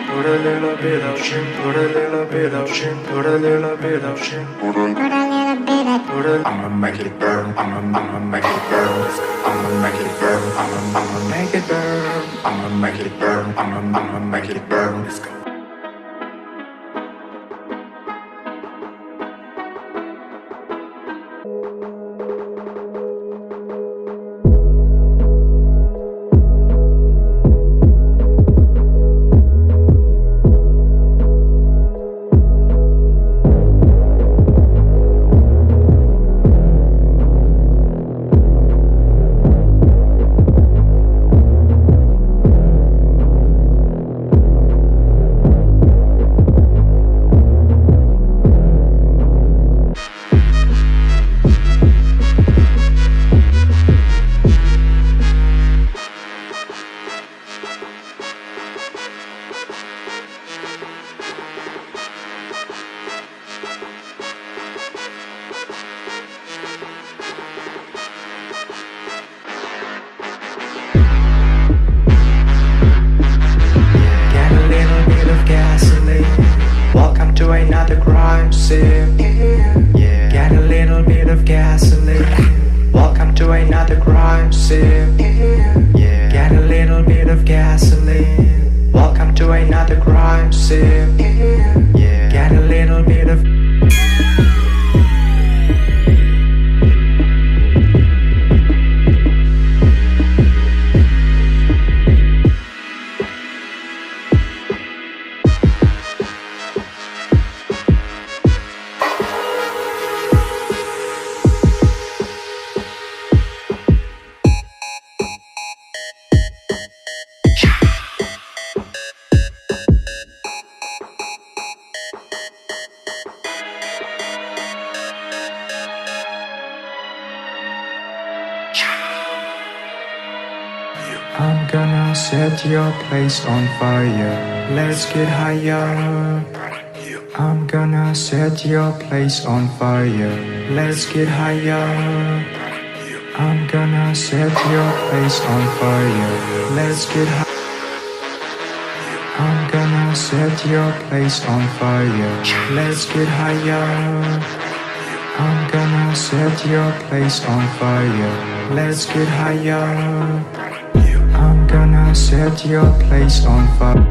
Put a little bit of shit, put a little bit of shit, put a little bit of shit, put a little bit of, I'ma make it burn, I'ma make it burn, I'ma make it burn, I'ma make it burn, I'ma make it burn, I'ma make it burn. Let's go. To another crime scene. Yeah. Get a little bit of gasoline. Welcome to another crime scene. Yeah. Get a little bit of gasoline. Welcome to another crime scene. Yeah. Get a little bit of I'm gonna set your place on fire. Let's get higher. I'm gonna set your place on fire. Let's get higher. I'm gonna set your place on fire. Let's get higher. I'm gonna set your place on fire. Let's get higher. I'm gonna set your place on fire. Let's get higher. I'm gonna set your place on fire.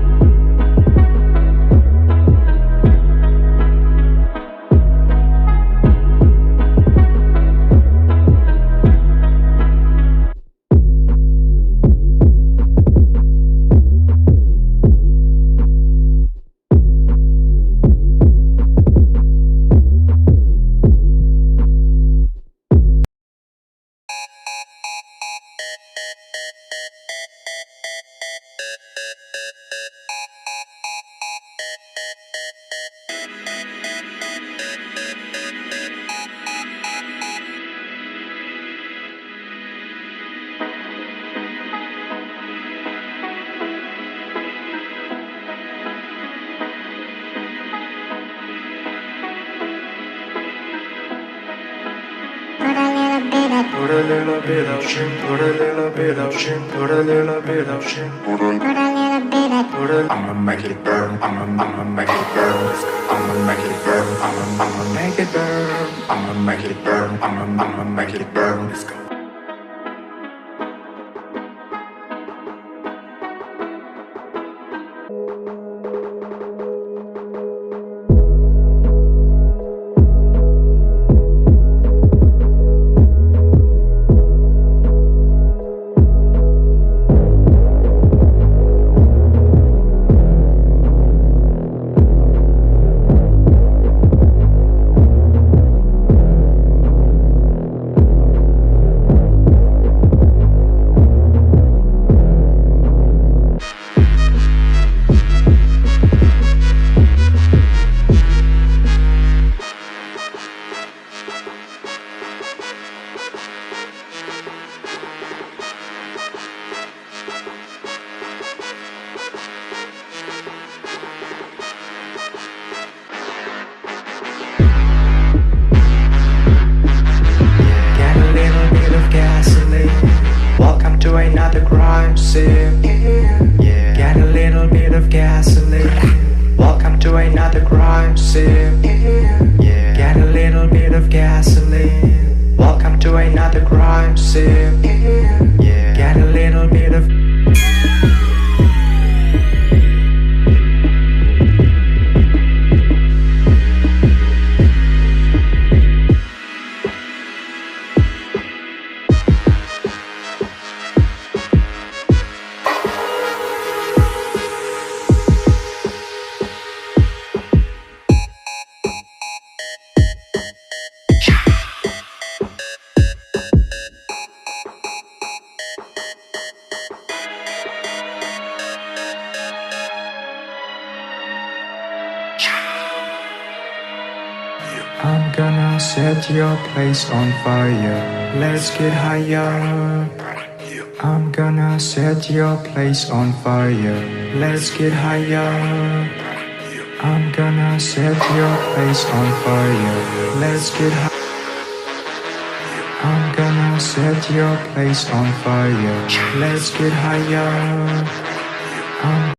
Put a little bit of shit, put a little bit of shit, put a little bit of shit, put a little bit of, I'ma make it burn, I'ma make it burn, I'ma make it burn, I'ma make it burn, I'ma make it burn, I'ma make it burn. Let's go. sip. Yeah. Get a little bit of gasoline. Welcome to another crime scene. Yeah. Get a little bit of gasoline. Welcome to another crime scene. Yeah. Get a little bit of I'm gonna set your place on fire. Let's get higher. I'm gonna set your place on fire. Let's get higher. I'm gonna set your place on fire. Let's get higher. I'm gonna set your place on fire. Let's get higher. I'm